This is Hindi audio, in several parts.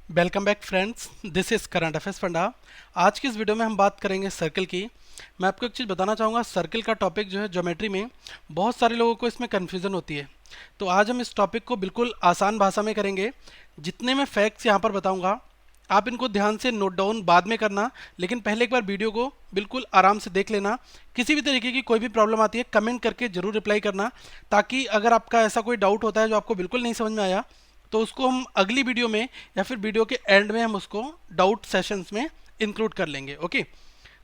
Welcome back friends, this is current affairs funda. आज की इस वीडियो में हम बात करेंगे सर्कल की। मैं आपको एक चीज़ बताना चाहूँगा, सर्कल का टॉपिक जो है ज्योमेट्री में बहुत सारे लोगों को इसमें कन्फ्यूज़न होती है। तो आज हम इस टॉपिक को बिल्कुल आसान भाषा में करेंगे। जितने मैं फैक्ट्स यहाँ पर बताऊँगा आप इनको ध्यान से नोट डाउन बाद में करना, लेकिन पहले एक बार वीडियो को बिल्कुल आराम से देख लेना। किसी भी तरीके की कोई भी प्रॉब्लम आती है कमेंट करके ज़रूर रिप्लाई करना, ताकि अगर आपका ऐसा कोई डाउट होता है जो आपको बिल्कुल नहीं समझ में आया तो उसको हम अगली वीडियो में या फिर वीडियो के एंड में हम उसको डाउट सेशंस में इंक्लूड कर लेंगे। ओके,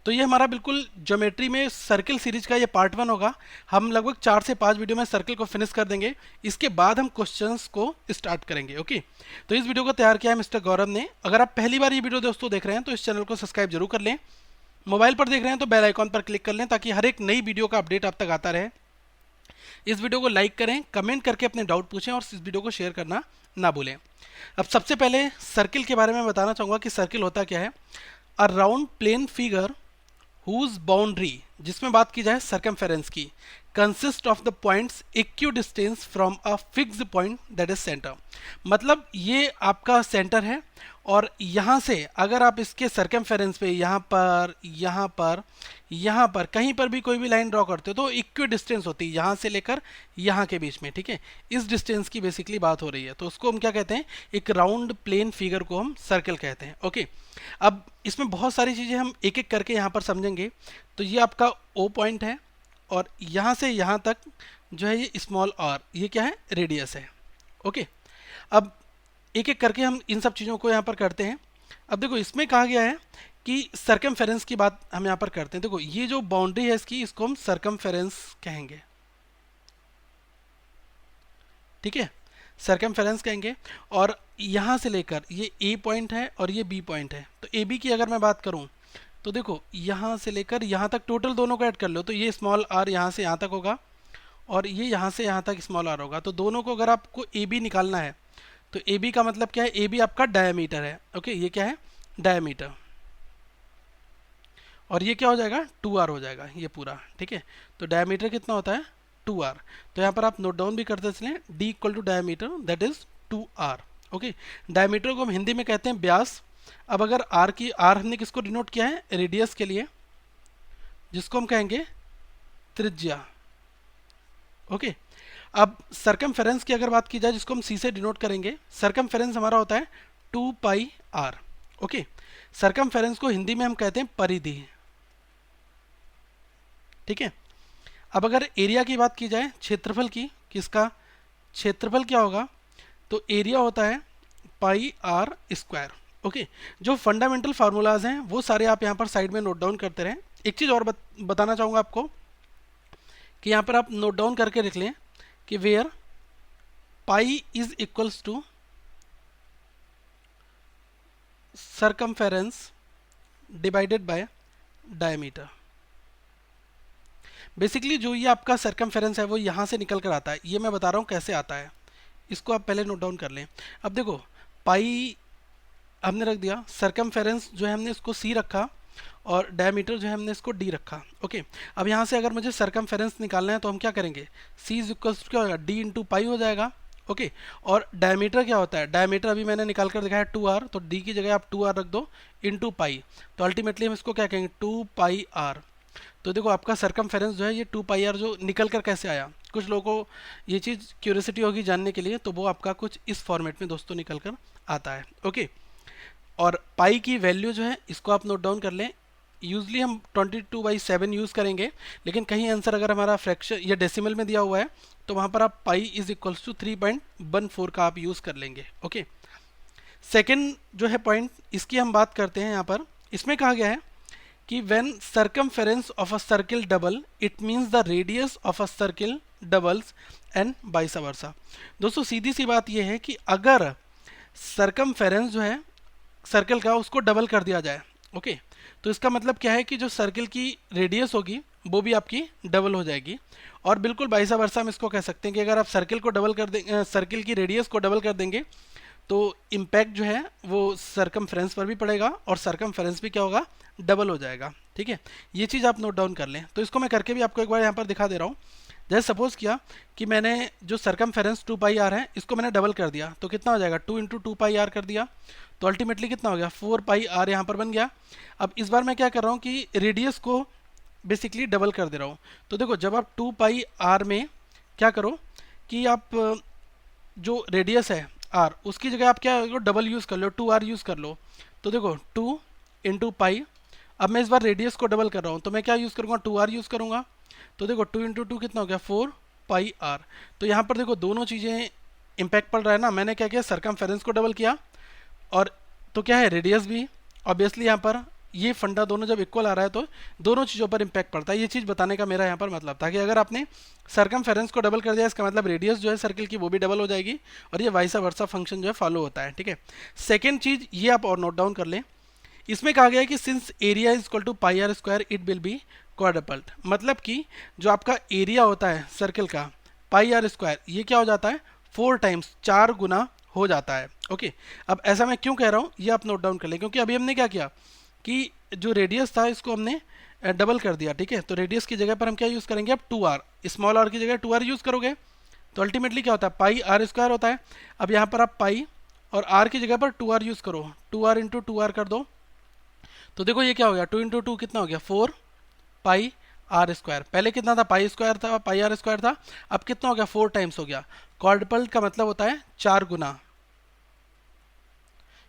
तो ये हमारा बिल्कुल ज्योमेट्री में सर्कल सीरीज का ये पार्ट 1 होगा। हम लगभग 4 से 5 वीडियो में सर्कल को फिनिश कर देंगे। इसके बाद हम क्वेश्चंस को स्टार्ट करेंगे। ओके, तो इस वीडियो को तैयार किया है मिस्टर गौरव ने। अगर आप पहली बार ये वीडियो दोस्तों देख रहे हैं तो इस चैनल को सब्सक्राइब जरूर कर लें। मोबाइल पर देख रहे हैं तो बेल आइकॉन पर क्लिक कर लें, ताकि हर एक नई वीडियो का अपडेट आप तक आता रहे। इस वीडियो को लाइक करें, कमेंट करके अपने डाउट पूछें और इस वीडियो को शेयर करना ना भूलें। अब सबसे पहले सर्किल के बारे में बताना चाहूँगा कि सर्किल होता क्या है। A round plane figure whose boundary, जिसमें बात की जाए सर्कमफेरेंस की, consist of the points equidistant from a fixed point that is centre. मतलब ये आपका सेंटर है और यहाँ से अगर आप इसके सर्कमफेरेंस पे यहाँ पर यहाँ पर यहाँ पर कहीं पर भी कोई भी लाइन ड्रॉ करते हो तो इक्वी डिस्टेंस होती है यहाँ से लेकर यहाँ के बीच में। ठीक है, इस डिस्टेंस की बेसिकली बात हो रही है, तो उसको हम क्या कहते हैं, एक राउंड प्लेन फिगर को हम सर्कल कहते हैं। ओके, अब इसमें बहुत सारी चीज़ें हम एक एक करके यहाँ पर समझेंगे। तो ये आपका ओ पॉइंट है और यहाँ से यहाँ तक जो है ये स्मॉल आर, ये क्या है, रेडियस है। ओके, अब एक एक करके हम इन सब चीज़ों को यहाँ पर करते हैं। अब देखो इसमें कहा गया है कि सर्कमफेरेंस की बात हम यहाँ पर करते हैं। देखो ये जो बाउंड्री है इसकी, इसको हम सर्कमफेरेंस कहेंगे। ठीक है, सर्कमफेरेंस कहेंगे। और यहाँ से लेकर ये ए पॉइंट है और ये बी पॉइंट है, तो ए बी की अगर मैं बात करूँ तो देखो यहाँ से लेकर यहाँ तक टोटल दोनों को ऐड कर लो तो ये स्मॉल आर यहाँ से यहाँ तक होगा और ये यहाँ से यहाँ तक स्मॉल आर होगा। तो दोनों को अगर आपको ए बी निकालना है तो ए बी का मतलब क्या है, ए बी आपका डायमीटर है। ओके, ये क्या है, डायमीटर। और ये क्या हो जाएगा, 2r हो जाएगा ये पूरा। ठीक है, तो डायमीटर कितना होता है, 2r। तो यहाँ पर आप नोट डाउन भी करते चलें, d equal to diameter that is 2r। Okay, diameter को हम हिंदी में कहते हैं व्यास। अब अगर r हमने किसको डिनोट किया है, रेडियस के लिए, जिसको हम कहेंगे त्रिज्या। ओके, अब सर्कमफेरेंस की अगर बात की जाए, जिसको हम c से डिनोट करेंगे, सर्कमफेरेंस हमारा होता है 2πr। ओके, सर्कमफेरेंस को हिंदी में हम कहते हैं परिधि। ठीक है, अब अगर एरिया की बात की जाए, क्षेत्रफल की, किसका क्षेत्रफल क्या होगा, तो एरिया होता है पाई आर स्क्वायर। ओके, जो फंडामेंटल फार्मूलाज हैं वो सारे आप यहाँ पर साइड में नोट डाउन करते रहें। एक चीज़ और बताना चाहूँगा आपको कि यहाँ पर आप नोट डाउन करके लिख लें कि where pi is equals to circumference divided by diameter. Basically जो ये आपका सर्कमफेरेंस है वो यहाँ से निकल कर आता है। ये मैं बता रहा हूँ कैसे आता है, इसको आप पहले नोट डाउन कर लें। अब देखो पाई हमने रख दिया, सर्कमफेरेंस जो है हमने इसको सी रखा और डायमीटर जो है हमने इसको डी रखा। ओके, अब यहाँ से अगर मुझे सर्कमफेरेंस निकालना है तो हम क्या करेंगे, सी इज इक्वल्स टू क्या होगा, डी इंटू पाई हो जाएगा। ओके, और डायमीटर क्या होता है, डायमीटर अभी मैंने निकाल कर दिखाया 2r, तो डी की जगह आप 2r रख दो इंटू पाई, तो अल्टीमेटली हम इसको क्या कहेंगे, 2πr। तो देखो आपका सर्कमफेरेंस जो है ये 2πr जो निकल कर कैसे आया, कुछ लोगों को ये चीज़ क्यूरियोसिटी होगी जानने के लिए, तो वो आपका कुछ इस फॉर्मेट में दोस्तों निकल कर आता है। ओके, और पाई की वैल्यू जो है इसको आप नोट डाउन कर लें। यूजली हम 22/7 यूज़ करेंगे, लेकिन कहीं आंसर अगर हमारा फ्रैक्शन या डेसिमल में दिया हुआ है तो वहाँ पर आप पाई इज इक्वल्स टू 3.14 का आप यूज़ कर लेंगे। ओके, सेकेंड जो है पॉइंट, इसकी हम बात करते हैं। यहाँ पर इसमें कहा गया है कि when circumference of a circle double it means the radius of a circle doubles and vice versa. दोस्तों सीधी सी बात यह है कि अगर सर्कमफेरेंस जो है सर्कल का उसको डबल कर दिया जाए, ओके, तो इसका मतलब क्या है कि जो सर्कल की रेडियस होगी वो भी आपकी डबल हो जाएगी। और बिल्कुल वाइस वर्सा हम इसको कह सकते हैं कि अगर आप सर्कल को डबल कर देंगे, सर्कल की रेडियस को डबल कर देंगे तो इम्पैक्ट जो है वो सर्कमफेरेंस पर भी पड़ेगा और सर्कमफेरेंस भी क्या होगा, डबल हो जाएगा। ठीक है, ये चीज़ आप नोट डाउन कर लें। तो इसको मैं करके भी आपको एक बार यहाँ पर दिखा दे रहा हूँ। जैसे सपोज किया कि मैंने जो सरकमफेरेंस 2 पाई आर है इसको मैंने डबल कर दिया, तो कितना हो जाएगा 2 इंटू 2 पाई आर कर दिया, तो अल्टीमेटली कितना हो गया 4 पाई आर यहाँ पर बन गया। अब इस बार मैं क्या कर रहा हूँ कि रेडियस को बेसिकली डबल कर दे रहा हूँ। तो देखो जब आप 2 पाई आर में क्या करो कि आप जो रेडियस है आर उसकी जगह आप क्या डबल यूज़ कर लो, 2 आर यूज़ कर लो। तो देखो 2 इंटू पाई, अब मैं इस बार रेडियस को डबल कर रहा हूँ तो मैं क्या यूज़ करूँगा 2 आर यूज़ करूँगा। तो देखो 2 इंटू 2 कितना हो गया 4 पाई आर। तो यहाँ पर देखो दोनों चीज़ें इम्पैक्ट पड़ रहा है ना, मैंने क्या किया सरकमफेरेंस को डबल किया और तो क्या है रेडियस भी, ऑब्वियसली यहाँ पर ये फंडा दोनों जब इक्वल आ रहा है तो दोनों चीज़ों पर इम्पैक्ट पड़ता है। ये चीज़ बताने का मेरा यहाँ पर मतलब था कि अगर आपने सरकमफेरेंस को डबल कर दिया इसका मतलब रेडियस जो है सर्किल की वो भी डबल हो जाएगी और ये वाइसा वर्सा फंक्शन जो है फॉलो होता है। ठीक है, सेकेंड चीज़ ये आप और नोट डाउन कर लें, इसमें कहा गया है कि since area is equal to pi are square it will be quadrupled, मतलब कि जो आपका एरिया होता है सर्किल का पाई आर स्क्वायर ये क्या हो जाता है 4 टाइम्स 4 गुना हो जाता है। ओके, अब ऐसा मैं क्यों कह रहा हूँ ये आप नोट डाउन कर लें, क्योंकि अभी हमने क्या किया कि जो रेडियस था इसको हमने डबल कर दिया। ठीक है, तो रेडियस की जगह पर हम क्या यूज़ करेंगे अब 2 आर, स्मॉल आर की जगह 2 आर यूज़ करोगे तो अल्टीमेटली क्या होता है पाई आर स्क्वायर होता है। अब यहाँ पर आप पाई और आर की जगह पर 2 आर यूज़ करो, 2 आर इंटू 2 आर कर दो, तो देखो ये क्या हो गया 2 इंटू 2 कितना हो गया 4 पाई आर स्क्वायर। पहले कितना था पाई स्क्वायर था, पाई आर स्क्वायर था, अब कितना हो गया 4 टाइम्स हो गया। क्वाड्रपल्ड का मतलब होता है 4 गुना।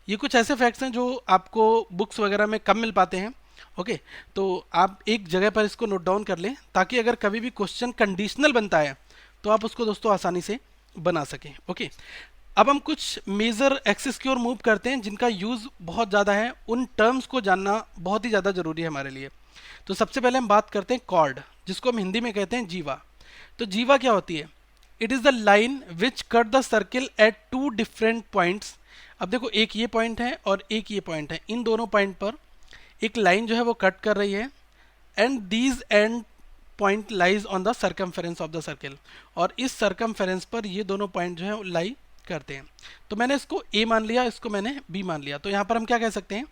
ये कुछ ऐसे फैक्ट्स हैं जो आपको बुक्स वगैरह में कम मिल पाते हैं। ओके, तो आप एक जगह पर इसको नोट डाउन कर लें ताकि अगर कभी भी क्वेश्चन कंडीशनल बनता है तो आप उसको दोस्तों आसानी से बना सकें। ओके, अब हम कुछ मेजर एक्सिस की ओर मूव करते हैं जिनका यूज़ बहुत ज़्यादा है, उन टर्म्स को जानना बहुत ही ज़्यादा ज़रूरी है हमारे लिए। तो सबसे पहले हम बात करते हैं कॉर्ड, जिसको हम हिंदी में कहते हैं जीवा। तो जीवा क्या होती है? It is the line which cut the circle eight 2 different points. अब देखो एक ये पॉइंट है और एक ये पॉइंट है, इन दोनों पॉइंट पर एक लाइन जो है वो कट कर रही है and these and point lies on the circumference of the circle, और इस सर्कमफेरेंस पर ये दोनों पॉइंट जो है लाई करते हैं। तो मैंने इसको ए मान लिया, इसको मैंने बी मान लिया, तो यहाँ पर हम क्या कह सकते हैं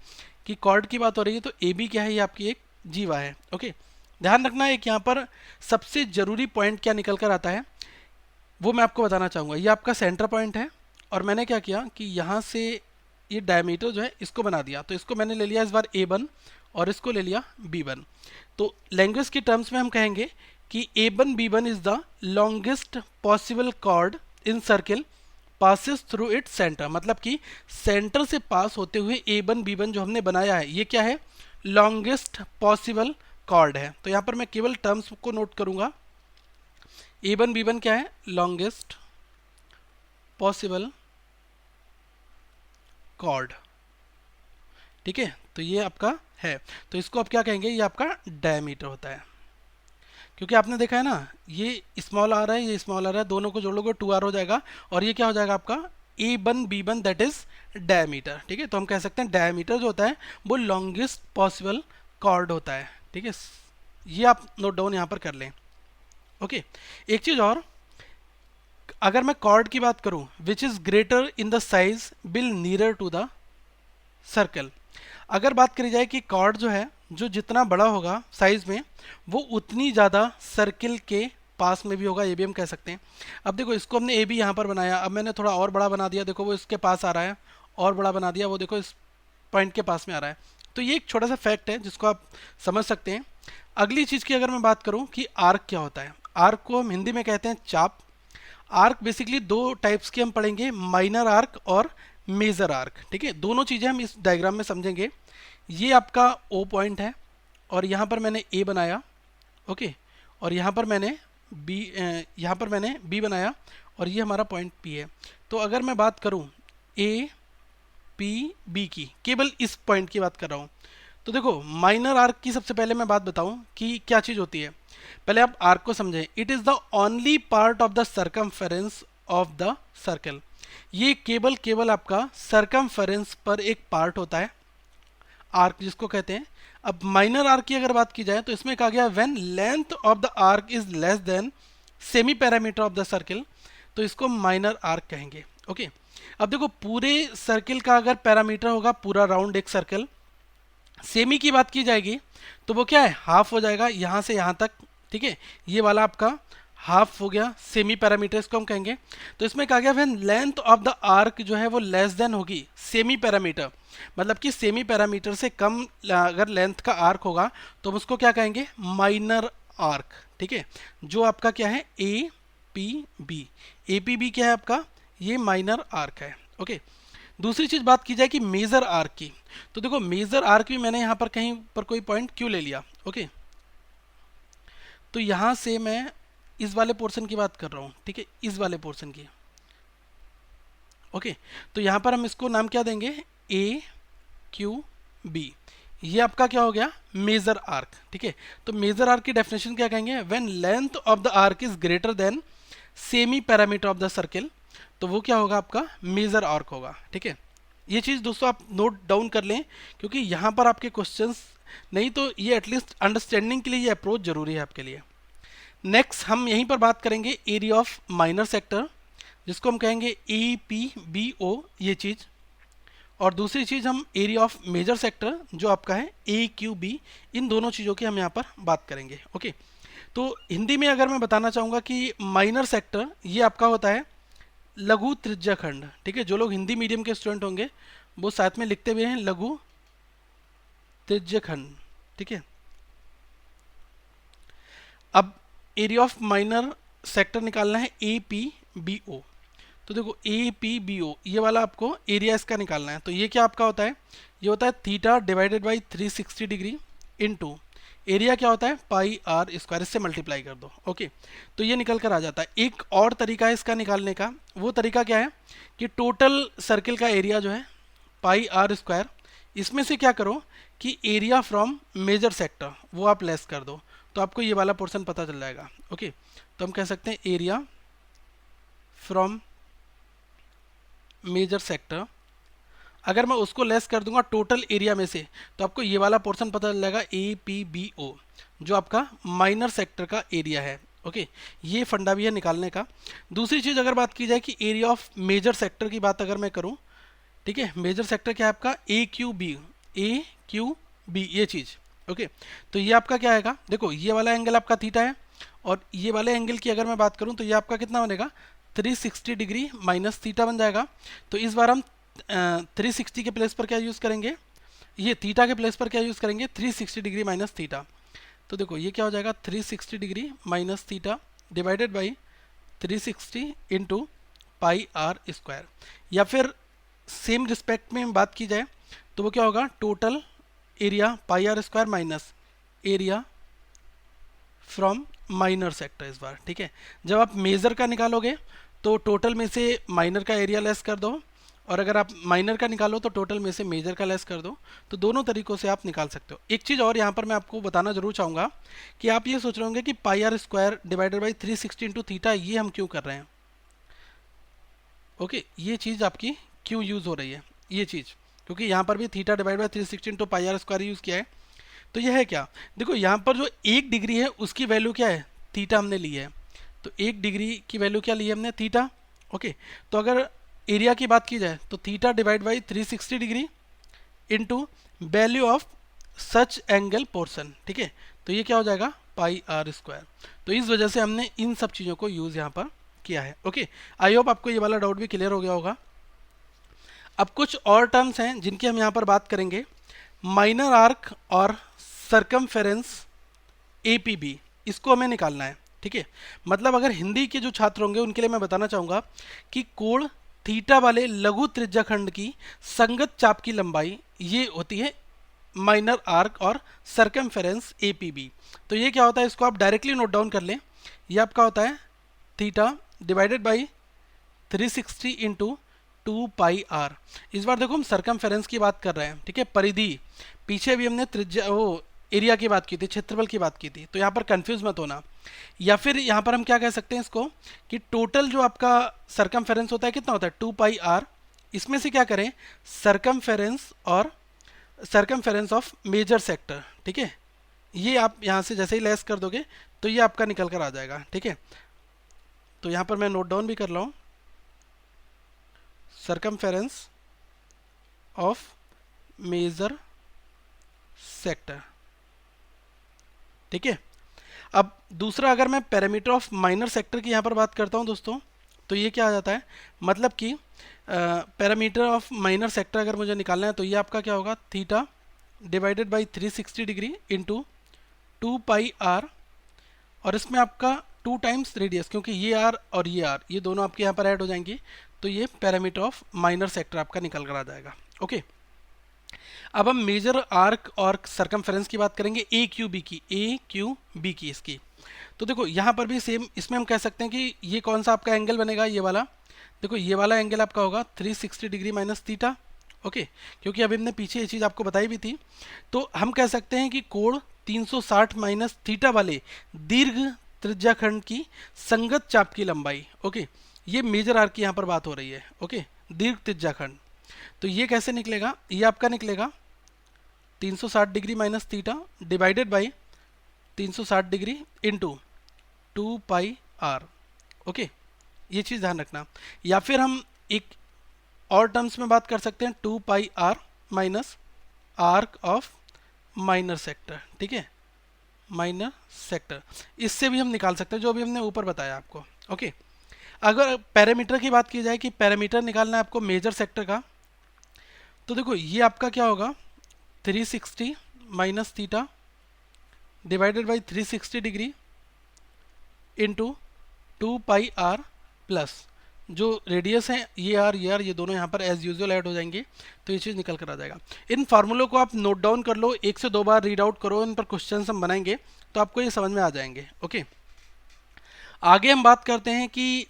कि कॉर्ड की बात हो रही है तो ए बी क्या है, ये आपकी एक जीवा है। ओके, ध्यान रखना एक यहाँ पर सबसे जरूरी पॉइंट क्या निकल कर आता है वो मैं आपको बताना चाहूँगा। ये आपका सेंटर पॉइंट है और मैंने क्या किया कि यहाँ से ये डायमीटर जो है इसको बना दिया, तो इसको मैंने ले लिया इस बार A1 और इसको ले लिया B1। तो लैंग्वेज की टर्म्स में हम कहेंगे कि A1 B1 is the longest possible chord in circle passes through its centre, मतलब कि सेंटर से पास होते हुए A1 B1 जो हमने बनाया है ये क्या है लॉन्गेस्ट पॉसिबल कॉर्ड है। तो यहाँ पर मैं केवल टर्म्स को नोट करूंगा, A1 B1 क्या है लॉन्गेस्ट पॉसिबल कॉर्ड। ठीक है, तो ये आपका है, तो इसको आप क्या कहेंगे ये आपका डायमीटर होता है, क्योंकि आपने देखा है ना ये स्मॉल आ रहा है ये स्मॉल आ रहा है, दोनों को जोड़ लोगे 2r हो जाएगा और ये क्या हो जाएगा आपका A1 B1 that is diameter. ठीक है, तो हम कह सकते हैं डायमीटर जो होता है वो लॉन्गेस्ट पॉसिबल कॉर्ड होता है। ठीक है, ये आप नोट डाउन यहाँ पर कर लें। ओके, एक चीज़ और, अगर मैं कॉर्ड की बात करूं which is greater in the size bill near to the circle, अगर बात करी जाए कि कॉर्ड जो है जो जितना बड़ा होगा साइज में वो उतनी ज़्यादा सर्किल के पास में भी होगा, ये भी हम कह सकते हैं। अब देखो इसको हमने ए बी यहाँ पर बनाया, अब मैंने थोड़ा और बड़ा बना दिया, देखो वो इसके पास आ रहा है, और बड़ा बना दिया वो देखो इस पॉइंट के पास में आ रहा है। तो ये एक छोटा सा फैक्ट है जिसको आप समझ सकते हैं। अगली चीज़ की अगर मैं बात करूँ कि आर्क क्या होता है, आर्क को हम हिंदी में कहते हैं चाप। आर्क बेसिकली दो टाइप्स के हम पढ़ेंगे, माइनर आर्क और मेजर आर्क। ठीक है, दोनों चीज़ें हम इस डायग्राम में समझेंगे। ये आपका ओ पॉइंट है और यहाँ पर मैंने ए बनाया, ओके, और यहाँ पर मैंने बी बनाया और ये हमारा पॉइंट पी है। तो अगर मैं बात करूँ ए पी बी की, केवल इस पॉइंट की बात कर रहा हूँ, तो देखो माइनर आर्क की सबसे पहले मैं बात बताऊँ कि क्या चीज़ होती है। पहले आप आर्क को समझें, it is the only part of the circumference of the circle. ये केवल आपका सर्कमफेरेंस पर एक पार्ट होता है आर्क जिसको कहते हैं। अब माइनर आर्क की अगर बात की जाए तो इसमें कहा गया when length of the arc is less than semi parameter of the circle, तो इसको माइनर आर्क कहेंगे। ओके, अब देखो पूरे सर्किल का अगर पैरामीटर होगा पूरा राउंड एक सर्कल, सेमी की बात की जाएगी तो वो क्या है हाफ हो जाएगा यहाँ से यहाँ तक। ठीक है, ये वाला आपका हाफ हो गया सेमी पैरामीटर, इसको हम कहेंगे। तो इसमें कहा गया when length of the arc जो है वो लेस देन होगी सेमी पैरामीटर, मतलब कि सेमी पैरामीटर से कम अगर लेंथ का आर्क होगा तो हम उसको क्या कहेंगे, माइनर आर्क। ठीक है, जो आपका क्या है A P B, A P B क्या है आपका, ये माइनर आर्क है। ओके, दूसरी चीज बात की जाए कि मेजर आर्क की, तो देखो मेजर आर्क भी मैंने यहाँ पर कहीं पर कोई पॉइंट क्यों ले लिया। ओके, तो यहां से मैं इस वाले पोर्शन की बात कर रहा हूं, ठीक है, इस वाले पोर्शन की। ओके, तो यहां पर हम इसको नाम क्या देंगे, ए क्यू बी, ये आपका क्या हो गया, मेजर आर्क। ठीक है, तो मेजर आर्क की डेफिनेशन क्या कहेंगे, when length of the arc is greater than semi parameter of the circle, तो वो क्या होगा आपका मेजर आर्क होगा। ठीक है, ये चीज़ दोस्तों आप नोट डाउन कर लें, क्योंकि यहाँ पर आपके क्वेश्चंस नहीं तो ये एटलीस्ट अंडरस्टैंडिंग के लिए ये अप्रोच जरूरी है आपके लिए। नेक्स्ट हम यहीं पर बात करेंगे एरिया ऑफ माइनर सेक्टर, जिसको हम कहेंगे ए पी बी ओ, ये चीज़। और दूसरी चीज़ हम एरिया ऑफ मेजर सेक्टर जो आपका है ए क्यू बी, इन दोनों चीज़ों की हम यहाँ पर बात करेंगे। ओके, तो हिंदी में अगर मैं बताना चाहूँगा कि माइनर सेक्टर ये आपका होता है लघु त्रिज्याखंड। ठीक है, जो लोग हिंदी मीडियम के स्टूडेंट होंगे वो साथ में लिखते हुए हैं लघु त्रिज्याखंड। ठीक है, अब एरिया ऑफ माइनर सेक्टर निकालना है ए पी बी ओ। तो देखो ए पी बी ओ ये वाला आपको एरिया इसका निकालना है। तो ये क्या आपका होता है, ये होता है theta divided by 360 degree into area क्या होता है पाई आर स्क्वायर, इससे मल्टीप्लाई कर दो। ओके, तो ये निकल कर आ जाता है। एक और तरीका है इसका निकालने का, वो तरीका क्या है कि टोटल सर्किल का एरिया जो है पाई आर स्क्वायर, इसमें से क्या करो कि एरिया फ्रॉम मेजर सेक्टर वो आप लेस कर दो, तो आपको ये वाला पोर्शन पता चल जाएगा। ओके, तो हम कह सकते हैं एरिया फ्रॉम मेजर सेक्टर, अगर मैं उसको लेस कर दूंगा टोटल एरिया में से, तो आपको ये वाला पोर्शन पता चल जाएगा ए पी बी ओ, जो आपका माइनर सेक्टर का एरिया है। ओके, ये फंडा भी है निकालने का। दूसरी चीज़ अगर बात की जाए कि एरिया ऑफ मेजर सेक्टर की बात अगर मैं करूं, ठीक है, मेजर सेक्टर क्या है आपका ए क्यू बी, ए क्यू बी ये चीज़। ओके, तो ये आपका क्या आएगा, देखो ये वाला एंगल आपका थीटा है, और ये वाले एंगल की अगर मैं बात करूं तो ये आपका कितना बनेगा 360 डिग्री माइनस थीटा बन जाएगा। तो इस बार हम 360 के प्लेस पर क्या यूज़ करेंगे, ये थीटा के प्लेस पर क्या यूज़ करेंगे 360 डिग्री माइनस थीटा। तो देखो ये क्या हो जाएगा 360 degree minus theta divided by 360 into pi are square, या फिर सेम रिस्पेक्ट में बात की जाए तो वो क्या होगा total area pi are square minus area from minor sector इस बार। ठीक है, जब आप मेजर का निकालोगे तो टोटल में से माइनर का एरिया लेस कर दो, और अगर आप माइनर का निकालो तो टोटल में से मेजर का लेस कर दो। तो दोनों तरीकों से आप निकाल सकते हो। एक चीज़ और यहाँ पर मैं आपको बताना जरूर चाहूँगा कि आप ये सोच रहे होंगे कि pi are square divided by 360 into theta ये हम क्यों कर रहे हैं। ओके, ये चीज़ आपकी क्यों यूज़ हो रही है, ये चीज़ क्योंकि यहाँ पर भी theta divide by 360 into pi are square use किया है। तो यह है क्या, देखो यहाँ पर जो 1 डिग्री है उसकी वैल्यू क्या है, थीटा हमने ली है। तो 1 डिग्री की वैल्यू क्या ली है हमने, थीटा। ओके, तो अगर एरिया की बात की जाए तो theta divide by 360 degree into value of such angle portion. ठीक है, तो ये क्या हो जाएगा पाई आर स्क्वायर। तो इस वजह से हमने इन सब चीज़ों को यूज़ यहाँ पर किया है। ओके, आई होप आपको ये वाला डाउट भी क्लियर हो गया होगा। अब कुछ और टर्म्स हैं जिनकी हम यहाँ पर बात करेंगे, माइनर आर्क और सरकमफेरेंस एपीबी, इसको हमें निकालना है। ठीक है, मतलब अगर हिंदी के जो छात्र होंगे उनके लिए मैं बताना चाहूँगा कि कोण थीटा वाले लघु त्रिज्याखंड की संगत चाप की लंबाई ये होती है माइनर आर्क और सरकमफेरेंस एपीबी। तो ये क्या होता है, इसको आप डायरेक्टली नोट डाउन कर लें। ये आपका होता है theta divided by 360 into 2 pi R. इस बार देखो हम सरकमफेरेंस की बात कर रहे हैं। ठीक है, परिधि, पीछे भी हमने त्रिज्या वो एरिया की बात की थी, क्षेत्रफल की बात की थी, तो यहाँ पर कंफ्यूज मत होना। या फिर यहाँ पर हम क्या कह सकते हैं इसको कि टोटल जो आपका सरकमफेरेंस होता है कितना होता है 2 पाई आर, इसमें से क्या करें सरकमफेरेंस और सरकमफेरेंस ऑफ मेजर सेक्टर। ठीक है, ये आप यहाँ से जैसे ही लेस कर दोगे तो ये आपका निकल कर आ जाएगा। ठीक है, तो यहाँ पर मैं नोट डाउन भी कर रहा हूँ सरकमफेरेंस ऑफ मेजर सेक्टर। ठीक है, अब दूसरा, अगर मैं पैरामीटर ऑफ माइनर सेक्टर की यहाँ पर बात करता हूँ दोस्तों, तो ये क्या आ जाता है, मतलब कि पैरामीटर ऑफ माइनर सेक्टर अगर मुझे निकालना है तो ये आपका क्या होगा, theta divided by 360 degree into 2 pi R, और इसमें आपका 2 टाइम्स रेडियस, क्योंकि ये आर और ये आर ये दोनों आपके यहाँ पर ऐड हो जाएंगी, तो ये पैरामीटर ऑफ माइनर सेक्टर आपका निकल कर आ जाएगा। ओके, अब हम मेजर आर्क और सरकमफेरेंस की बात करेंगे, ए क्यू बी की, ए क्यू बी की इसकी। तो देखो यहाँ पर भी सेम, इसमें हम कह सकते हैं कि ये कौन सा आपका एंगल बनेगा, ये वाला। देखो ये वाला एंगल आपका होगा 360 डिग्री माइनस थीटा। ओके, क्योंकि अभी हमने पीछे ये चीज़ आपको बताई भी थी। तो हम कह सकते हैं कि कोण 360 माइनस थीटा वाले दीर्घ त्रिज्याखंड की संगत चाप की लंबाई। ओके, ये मेजर आर्क की यहाँ पर बात हो रही है। ओके, दीर्घ त्रिज्याखंड, तो ये कैसे निकलेगा, ये आपका निकलेगा 360 degree minus theta divided by 360 degree into 2 pi R. Okay, ये चीज़ ध्यान रखना। या फिर हम एक और टर्म्स में बात कर सकते हैं, 2 pi r minus arc of minor sector. ठीक है, माइनर सेक्टर, इससे भी हम निकाल सकते हैं जो अभी हमने ऊपर बताया आपको। ओके, अगर पैरामीटर की बात की जाए कि पैरामीटर निकालना है आपको मेजर सेक्टर का, तो देखो ये आपका क्या होगा, 360 minus theta divided by 360 degree into 2 pi R plus जो रेडियस है ये आर ये दोनों यहाँ पर एज यूजुअल ऐड हो जाएंगे, तो ये चीज़ निकल कर आ जाएगा। इन फार्मूलों को आप नोट डाउन कर लो, 1 से 2 बार रीड आउट करो, इन पर क्वेश्चन हम बनाएंगे तो आपको ये समझ में आ जाएंगे। ओके, आगे हम बात करते हैं कि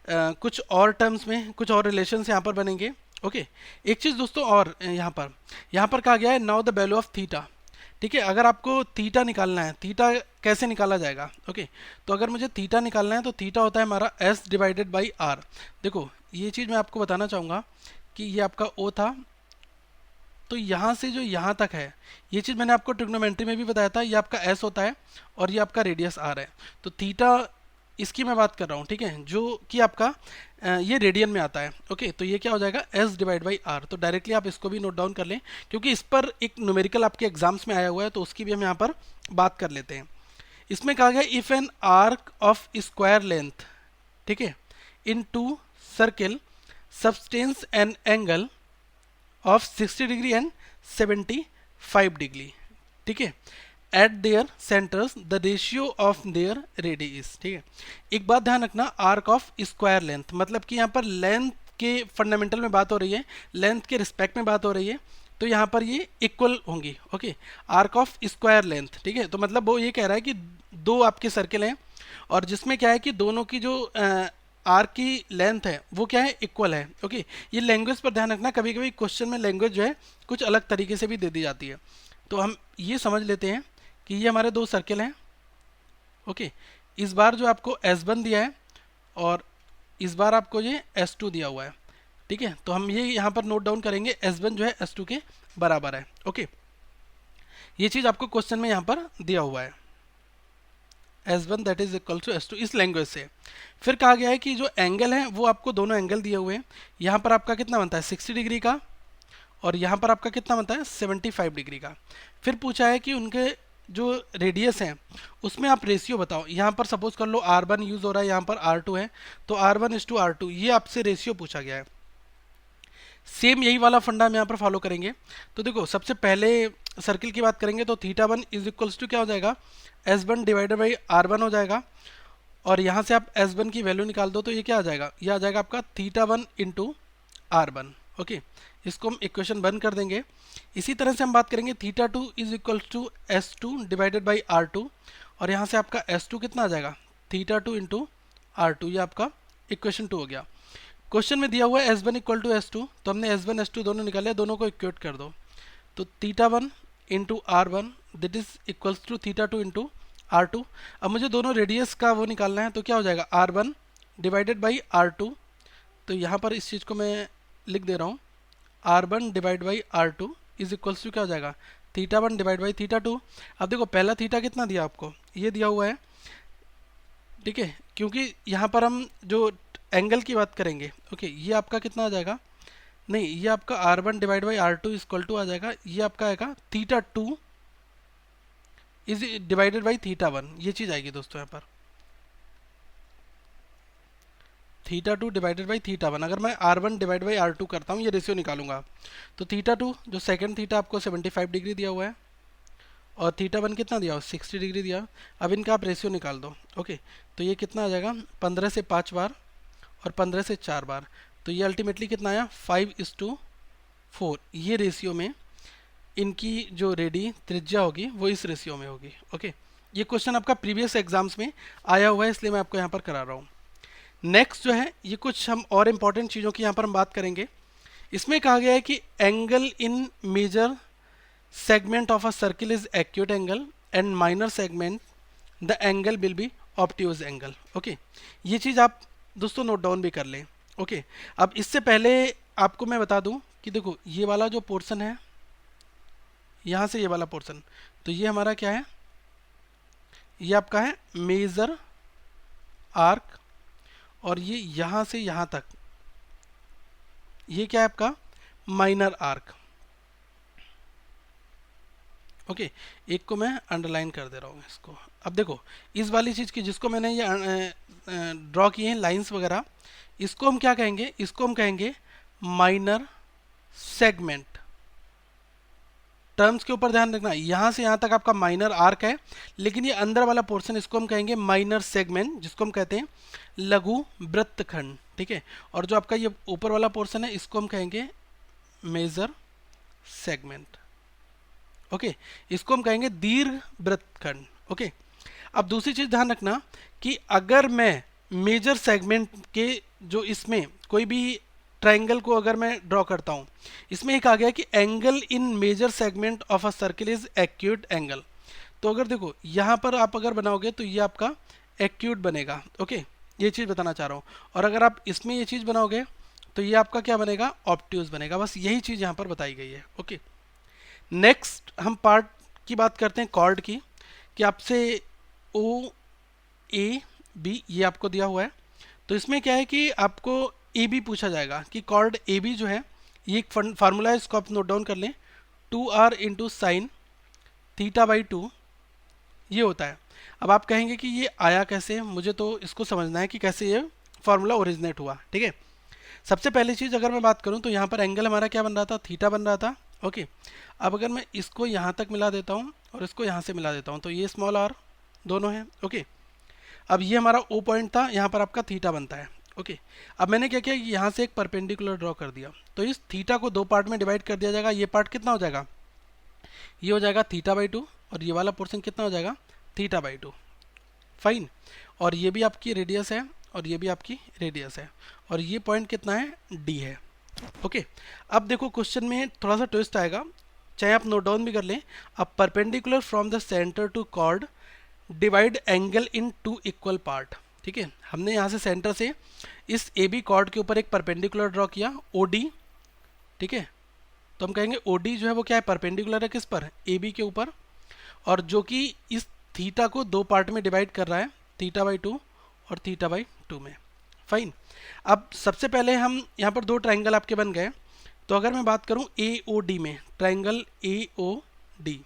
कुछ और टर्म्स में कुछ और रिलेशंस यहाँ पर बनेंगे। ओके, एक चीज़ दोस्तों और यहाँ पर कहा गया है now the value of theta. ठीक है, अगर आपको थीटा निकालना है, थीटा कैसे निकाला जाएगा। ओके, तो अगर मुझे थीटा निकालना है तो थीटा होता है हमारा एस डिवाइडेड बाई आर। देखो ये चीज़ मैं आपको बताना चाहूँगा कि ये आपका ओ था, तो यहाँ से जो यहाँ तक है, ये चीज़ मैंने आपको ट्रिग्नोमेट्री में भी बताया था, ये आपका एस होता है और ये आपका रेडियस आर है। तो थीटा इसकी मैं बात कर रहा हूँ, ठीक है, जो कि आपका ये रेडियन में आता है। ओके, तो ये क्या हो जाएगा, एस डिवाइड बाई आर। तो डायरेक्टली आप इसको भी नोट डाउन कर लें, क्योंकि इस पर एक न्यूमेरिकल आपके एग्जाम्स में आया हुआ है, तो उसकी भी हम यहाँ पर बात कर लेते हैं। इसमें कहा गया if an arc of square length, ठीक है, in two circle subtends an angle of 60 degree and 75 degree, ठीक है, at their centres the ratio of their radius. ठीक है, एक बात ध्यान रखना, आर्क ऑफ स्क्वायर लेंथ, मतलब कि यहाँ पर लेंथ के फंडामेंटल में बात हो रही है, लेंथ के रिस्पेक्ट में बात हो रही है, तो यहाँ पर ये इक्वल होंगी। Okay, arc of square length, ठीक है, तो मतलब वो ये कह रहा है कि दो आपके सर्किल हैं और जिसमें क्या है कि दोनों की जो आर्क की लेंथ है वो क्या है, इक्वल है। ओके, ये लैंग्वेज पर ध्यान रखना, कभी कभी क्वेश्चन में लैंग्वेज जो है कुछ अलग तरीके से भी दे दी जाती है। तो हम ये समझ लेते हैं कि ये हमारे दो सर्किल हैं। ओके, इस बार जो आपको S1 दिया है और इस बार आपको ये S2 दिया हुआ है। ठीक है, तो हम ये यहाँ पर नोट डाउन करेंगे, S1 जो है S2 के बराबर है। ओके, ये चीज़ आपको क्वेश्चन में यहाँ पर दिया हुआ है, S1 that is equal to S2, इस लैंग्वेज से। फिर कहा गया है कि जो एंगल है वो आपको दोनों एंगल दिए हुए हैं, यहाँ पर आपका कितना बनता है 60 डिग्री का और यहाँ पर आपका कितना बनता है 75 डिग्री का। फिर पूछा है कि उनके जो रेडियस हैं उसमें आप रेशियो बताओ। यहाँ पर सपोज कर लो R1 यूज़ हो रहा है, यहाँ पर R2 है, तो R1:R2 ये आपसे रेशियो पूछा गया है। सेम यही वाला फंडा हम यहाँ पर फॉलो करेंगे। तो देखो सबसे पहले सर्किल की बात करेंगे तो θ1 इज इक्वल्स टू क्या हो जाएगा, S1 डिवाइडेड बाई R1 हो जाएगा, और यहाँ से आप S1 की वैल्यू निकाल दो तो ये क्या आ जाएगा, ये आ जाएगा आपका θ1 इंटू R1। ओके, इसको हम इक्वेशन बंद कर देंगे। इसी तरह से हम बात करेंगे θ2 is equals to S2 divided by R2, और यहाँ से आपका S2 कितना आ जाएगा, θ2 इंटू R2, ये आपका इक्वेशन 2 हो गया। क्वेश्चन में दिया हुआ है S1 इक्वल टू S2, तो हमने S1 S2 दोनों निकाले, दोनों को इक्वेट कर दो, तो θ1 into R1 that is equals to θ2 into R2। अब मुझे दोनों रेडियस का वो निकालना है, तो क्या हो जाएगा R1 डिवाइडेड बाई R2, तो यहाँ पर इस चीज़ को मैं लिख दे रहा हूँ, R1 divide by R2 is equals to क्या हो जाएगा θ1 डिवाइड बाई θ2। अब देखो पहला थीटा कितना दिया आपको, ये दिया हुआ है, ठीक है, क्योंकि यहाँ पर हम जो एंगल की बात करेंगे, ओके, ये आपका कितना आ जाएगा, नहीं ये आपका R1 divide by R2 equal to आ जाएगा, ये आपका आएगा θ2 is divided by theta one, ये चीज़ आएगी दोस्तों यहाँ पर। Theta two divided by theta one, अगर मैं R one divide by R two करता हूँ, ये रेशियो निकालूंगा, तो थीटा टू जो सेकंड थीटा आपको 75 डिग्री दिया हुआ है, और थीटा वन कितना दिया हो, 60 डिग्री दिया। अब इनका आप रेशियो निकाल दो। ओके, तो ये कितना आ जाएगा, 15 से 5 बार और 15 से 4 बार, तो ये अल्टीमेटली कितना आया, 5:4। ये रेशियो में इनकी जो रेडी त्रिज्या होगी वो इस रेशियो में होगी। ओके, ये क्वेश्चन आपका प्रीवियस एग्जाम्स में आया हुआ है, इसलिए मैं आपको यहाँ पर करा रहा हूँ। नेक्स्ट जो है, ये कुछ हम और इम्पॉर्टेंट चीज़ों की यहाँ पर हम बात करेंगे। इसमें कहा गया है कि angle in major segment of a circle is acute angle and minor segment the angle will be obtuse angle। Okay, ये चीज़ आप दोस्तों नोट डाउन भी कर लें। ओके, अब इससे पहले आपको मैं बता दूं कि देखो ये वाला जो पोर्शन है, यहाँ से ये वाला पोर्शन, तो ये हमारा क्या है, ये आपका है मेजर आर्क, और ये यहाँ से यहाँ तक ये क्या है आपका माइनर आर्क। ओके, एक को मैं अंडरलाइन कर दे रहा हूँ इसको। अब देखो इस वाली चीज़ की जिसको मैंने ये ड्रॉ किए हैं लाइंस वगैरह, इसको हम क्या कहेंगे, इसको हम कहेंगे माइनर सेगमेंट। टर्म्स के ऊपर ध्यान रखना, यहाँ से यहाँ तक आपका माइनर आर्क है, लेकिन ये अंदर वाला पोर्शन इसको हम कहेंगे माइनर सेगमेंट, जिसको हम कहते हैं लघु वृत्तखंड। ठीक है, और जो आपका ये ऊपर वाला पोर्शन है इसको हम कहेंगे मेजर सेगमेंट। ओके, इसको हम कहेंगे दीर्घ वृत्तखंड। ओके, अब दूसरी चीज ध्यान रखना कि अगर मैं मेजर सेगमेंट के जो इसमें कोई भी ट्रायंगल को अगर मैं ड्रॉ करता हूं, इसमें एक आ गया कि angle in major segment of a circle is acute angle. तो अगर देखो यहां पर आप अगर बनाओगे तो ये आपका एक्यूट बनेगा। ओके, ये चीज बताना चाह रहा हूं, और अगर आप इसमें ये चीज बनाओगे तो ये आपका क्या बनेगा, ऑब्ट्यूज बनेगा। बस यही चीज यहां पर बताई गई है। ओके, नेक्स्ट हम पार्ट की बात करते हैं कॉर्ड की, कि आपसे ओ ए बी ये आपको दिया हुआ है, तो इसमें क्या है कि आपको ए बी पूछा जाएगा कि कॉर्ड ए बी जो है, ये एक फार्मूला है, इसको आप नोट डाउन कर लें, 2r into sine theta by 2 ये होता है। अब आप कहेंगे कि ये आया कैसे, मुझे तो इसको समझना है कि कैसे ये फार्मूला ओरिजिनेट हुआ। ठीक है, सबसे पहली चीज़ अगर मैं बात करूं तो यहाँ पर एंगल हमारा क्या बन रहा था, थीटा बन रहा था। ओके, अब अगर मैं इसको यहाँ तक मिला देता हूँ और इसको यहाँ से मिला देता हूँ, तो ये स्मॉल आर दोनों हैं। ओके, अब ये हमारा ओ पॉइंट था, यहाँ पर आपका थीटा बनता है। ओके, अब मैंने क्या किया, यहाँ से एक परपेंडिकुलर ड्रॉ कर दिया, तो इस थीटा को दो पार्ट में डिवाइड कर दिया जाएगा। ये पार्ट कितना हो जाएगा, ये हो जाएगा थीटा बाई 2, और ये वाला पोर्शन कितना हो जाएगा, थीटा बाई 2। फाइन, और ये भी आपकी रेडियस है और ये भी आपकी रेडियस है, और ये पॉइंट कितना है, डी है। ओके, अब देखो क्वेश्चन में थोड़ा सा ट्विस्ट आएगा, चाहे आप नोट डाउन भी कर लें। अब perpendicular from the centre to chord divide angle in 2 equal part. ठीक है, हमने यहाँ से सेंटर से इस ए बी कॉर्ड के ऊपर एक परपेंडिकुलर ड्रॉ किया, ओ डी। ठीक है, तो हम कहेंगे ओ डी जो है वो क्या है, परपेंडिकुलर है किस पर, ए बी के ऊपर, और जो कि इस थीटा को दो पार्ट में डिवाइड कर रहा है, थीटा बाई 2 और थीटा बाई 2 में। फाइन, अब सबसे पहले हम यहाँ पर दो ट्राइंगल आपके बन गए, तो अगर मैं बात करूँ ए ओ डी में, ट्राइंगल ए ओ डी,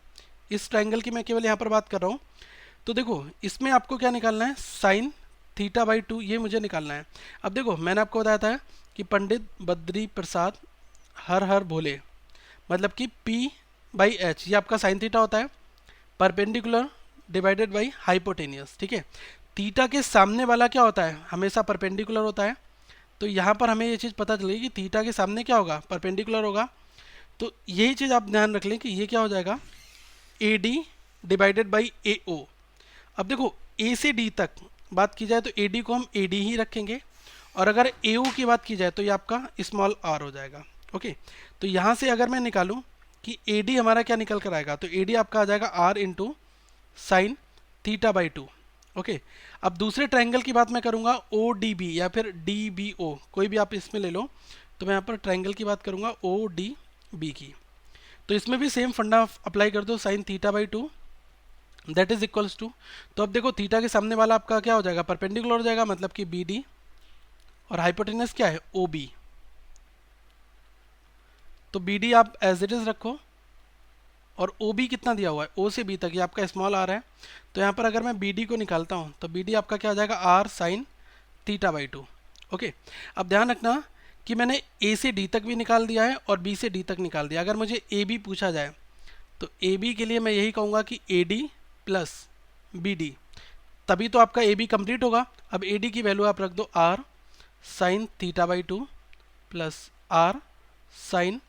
इस ट्राइंगल की मैं केवल यहाँ पर बात कर रहा हूँ, तो देखो इसमें आपको क्या निकालना है, साइन थीटा बाई 2 ये मुझे निकालना है। अब देखो मैंने आपको बताया था कि पंडित बद्री प्रसाद हर हर भोले, मतलब कि P बाई एच ये आपका साइन थीटा होता है, परपेंडिकुलर डिवाइडेड बाई हाइपोटेनियस। ठीक है, थीटा के सामने वाला क्या होता है, हमेशा परपेंडिकुलर होता है, तो यहाँ पर हमें ये चीज़ पता चलेगी कि थीटा के सामने क्या होगा, परपेंडिकुलर होगा। तो यही चीज़ आप ध्यान रख लें कि ये क्या हो जाएगा, ए डी डिवाइडेड बाई ए ओ। अब देखो ए से डी तक बात की जाए तो ए डी को हम ए डी ही रखेंगे, और अगर ए ओ की बात की जाए तो ये आपका स्मॉल आर हो जाएगा। ओके, तो यहाँ से अगर मैं निकालूँ कि ए डी हमारा क्या निकल कर आएगा, तो ए डी आपका आ जाएगा R into sine theta by 2। Okay, अब दूसरे ट्रायंगल की बात मैं करूंगा ओ डी बी या फिर डी बी ओ, कोई भी आप इसमें ले लो, तो मैं यहाँ पर ट्रायंगल की बात करूंगा ओ डी बी की, तो इसमें भी सेम फंडा अप्लाई कर दो, sine theta by 2 that is equals to, तो अब देखो थीटा के सामने वाला आपका क्या हो जाएगा, परपेंडिकुलर हो जाएगा, मतलब कि बी डी, और हाइपोटेनस क्या है, ओ बी, तो बी डी आप एज इट इज रखो, और ओ बी कितना दिया हुआ है, ओ से बी तक, ये आपका स्मॉल आर है। तो यहाँ पर अगर मैं बी डी को निकालता हूँ तो बी डी आपका क्या आ जाएगा, R sine theta by two. Okay, अब ध्यान रखना कि मैंने ए से डी तक भी निकाल दिया है और बी से डी तक निकाल दिया। अगर मुझे ए बी पूछा जाए तो ए बी के लिए मैं यही कहूँगा कि A D plus B D, तभी तो आपका ए बी कंप्लीट होगा। अब ए डी की वैल्यू आप रख दो R sine theta by two plus R sine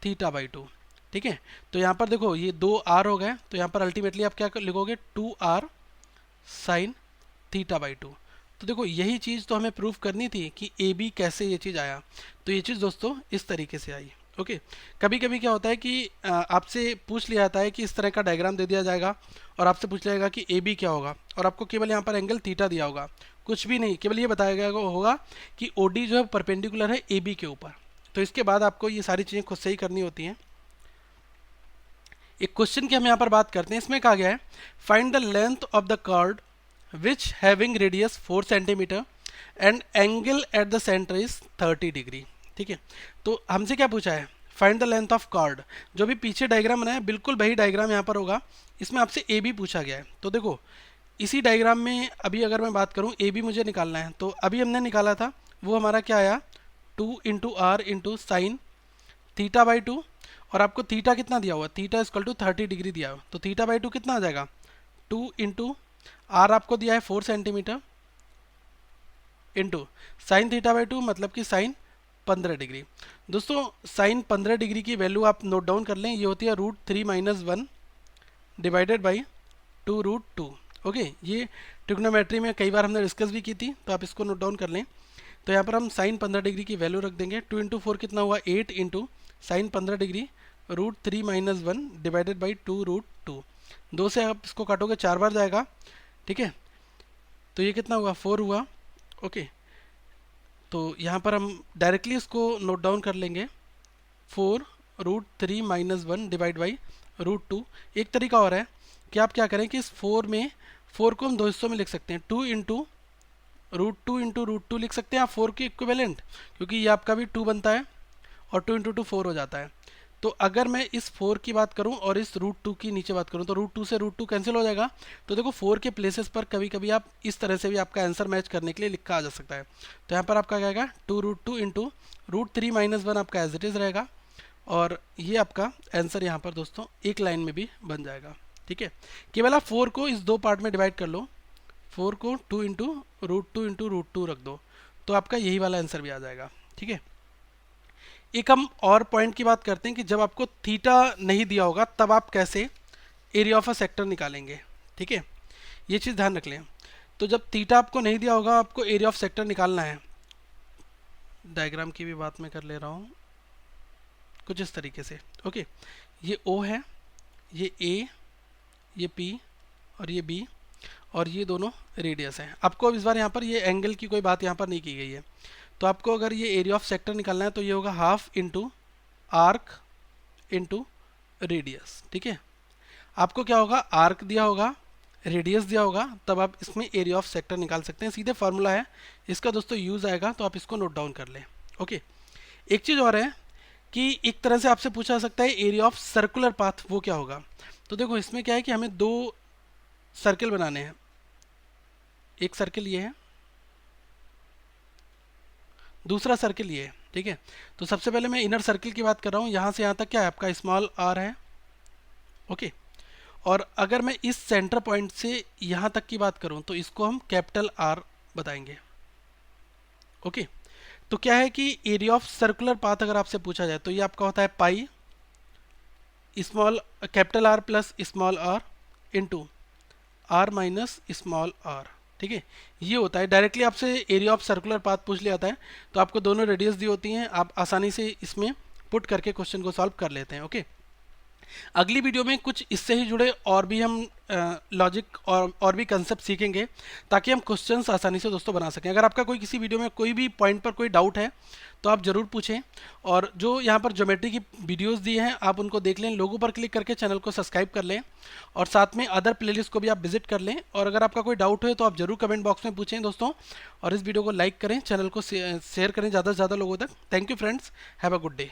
theta by two. ठीक है, तो यहाँ पर देखो ये दो आर हो गए, तो यहाँ पर अल्टीमेटली आप क्या लिखोगे, two R sine theta by two. तो देखो यही चीज़ तो हमें प्रूफ करनी थी कि ए बी कैसे ये चीज़ आया। तो ये चीज़ दोस्तों इस तरीके से आई। ओके, कभी कभी क्या होता है कि आपसे पूछ लिया जाता है कि इस तरह का डायग्राम दे दिया जाएगा और आपसे पूछ लिया जाएगा कि ए बी क्या होगा, और आपको केवल यहाँ पर एंगल थीटा दिया होगा, कुछ भी नहीं, केवल ये बताया गया होगा कि ओ डी जो है परपेंडिकुलर है ए बी के ऊपर। तो इसके बाद आपको ये सारी चीज़ें खुद से ही करनी होती हैं। एक क्वेश्चन की हम यहाँ पर बात करते हैं, इसमें कहा गया है find the length of the chord which having radius 4 centimetre and angle at the centre is 30 degree. ठीक है, तो हमसे क्या पूछा है, find the length of chord. जो भी पीछे डायग्राम बनाया है बिल्कुल वही डायग्राम यहाँ पर होगा, इसमें आपसे ए बी पूछा गया है। तो देखो इसी डायग्राम में अभी अगर मैं बात करूँ ए बी मुझे निकालना है, तो अभी हमने निकाला था वो हमारा क्या आया, 2 into R into sine theta by two, और आपको थीटा कितना दिया हुआ, थीटा इक्वल टू 30 डिग्री दिया हुआ, तो थीटा बाई टू कितना आ जाएगा, 2 इंटू आर आपको दिया है 4 centimetre into sine theta by to मतलब कि साइन 15 डिग्री। दोस्तों साइन 15 डिग्री की वैल्यू आप नोट डाउन कर लें, ये होती है √3 - 1 डिवाइडेड बाई 2√2। ओके, ये ट्रिग्नोमेट्री में कई बार हमने डिस्कस भी की थी, तो आप इसको नोट डाउन कर लें। तो यहाँ पर हम साइन 15 डिग्री की वैल्यू रख देंगे, 2 इंटू 4 कितना हुआ, 8 into sine 15 degree √3 - 1 divided by 2√2। 2 से आप इसको काटोगे 4 बार जाएगा। ठीक है, तो ये कितना हुआ, 4 हुआ। ओके, तो यहाँ पर हम डायरेक्टली इसको नोट डाउन कर लेंगे, 4√3 - 1 डिवाइड बाई √2। एक तरीका और है कि आप क्या करें कि इस 4 में 4 को हम दो हिस्सों में लिख सकते हैं, 2 इंटू √2 लिख सकते हैं आप 4 के इक्विवेलेंट, क्योंकि ये आपका भी 2 बनता है और 2 इंटू 2 4 हो जाता है। तो अगर मैं इस 4 की बात करूं और इस √2 की नीचे बात करूं तो √2 से √2 कैंसिल हो जाएगा। तो देखो 4 के प्लेसेस पर कभी कभी आप इस तरह से भी आपका आंसर मैच करने के लिए लिखा आ जा सकता है। तो यहाँ पर आपका क्या आएगा, 2√2 इंटू √3 - 1 आपका एज इट इज़ रहेगा, और ये आपका आंसर यहाँ पर दोस्तों एक लाइन में भी बन जाएगा। ठीक है, केवल आप 4 को इस दो पार्ट में डिवाइड कर लो, 4 को 2 इंटू √2 रख दो, तो आपका यही वाला आंसर भी आ जाएगा। ठीक है, एक हम और पॉइंट की बात करते हैं कि जब आपको थीटा नहीं दिया होगा तब आप कैसे एरिया ऑफ अ सेक्टर निकालेंगे। ठीक है, ये चीज़ ध्यान रख लें। तो जब थीटा आपको नहीं दिया होगा आपको एरिया ऑफ सेक्टर निकालना है। डायग्राम की भी बात मैं कर ले रहा हूँ कुछ इस तरीके से। ओके, ये O है, ये A, ये P और ये B, और ये दोनों रेडियस हैं। आपको अब इस बार यहाँ पर ये एंगल की कोई बात यहाँ पर नहीं की गई है। तो आपको अगर ये एरिया ऑफ सेक्टर निकालना है तो ये होगा half into arc into radius. ठीक है, आपको क्या होगा, आर्क दिया होगा, रेडियस दिया होगा, तब आप इसमें एरिया ऑफ सेक्टर निकाल सकते हैं। सीधे फार्मूला है इसका दोस्तों, यूज़ आएगा, तो आप इसको नोट डाउन कर लें। ओके, एक चीज़ और है कि एक तरह से आपसे पूछा जा सकता है एरिया ऑफ सर्कुलर पाथ वो क्या होगा। तो देखो इसमें क्या है कि हमें दो सर्किल बनाने हैं, एक सर्किल ये है, दूसरा सर्किल ये है। ठीक है, तो सबसे पहले मैं इनर सर्किल की बात कर रहा हूँ, यहाँ से यहाँ तक क्या है आपका स्मॉल आर है। ओके, और अगर मैं इस सेंटर पॉइंट से यहाँ तक की बात करूँ तो इसको हम कैपिटल आर बताएंगे। ओके, तो क्या है कि एरिया ऑफ सर्कुलर पाथ अगर आपसे पूछा जाए तो ये आपका होता है pi small capital R plus small R into R minus small R. ठीक है, ये होता है। डायरेक्टली आपसे एरिया ऑफ सर्कुलर पाथ पूछ लिया जाता है तो आपको दोनों रेडियस दी होती हैं, आप आसानी से इसमें पुट करके क्वेश्चन को सॉल्व कर लेते हैं। ओके, अगली वीडियो में कुछ इससे ही जुड़े और भी हम लॉजिक और भी कंसेप्ट सीखेंगे ताकि हम क्वेश्चंस आसानी से दोस्तों बना सकें। अगर आपका कोई किसी वीडियो में कोई भी पॉइंट पर कोई डाउट है तो आप ज़रूर पूछें, और जो यहाँ पर ज्योमेट्री की वीडियोस दी हैं आप उनको देख लें, लोगों पर क्लिक करके चैनल को सब्सक्राइब कर लें, और साथ में अदर प्लेलिस्ट को भी आप विजिट कर लें। और अगर आपका कोई डाउट है तो आप ज़रूर कमेंट बॉक्स में पूछें दोस्तों, और इस वीडियो को लाइक करें, चैनल को शेयर करें ज़्यादा से ज़्यादा लोगों तक। Thank you friends, have a good day.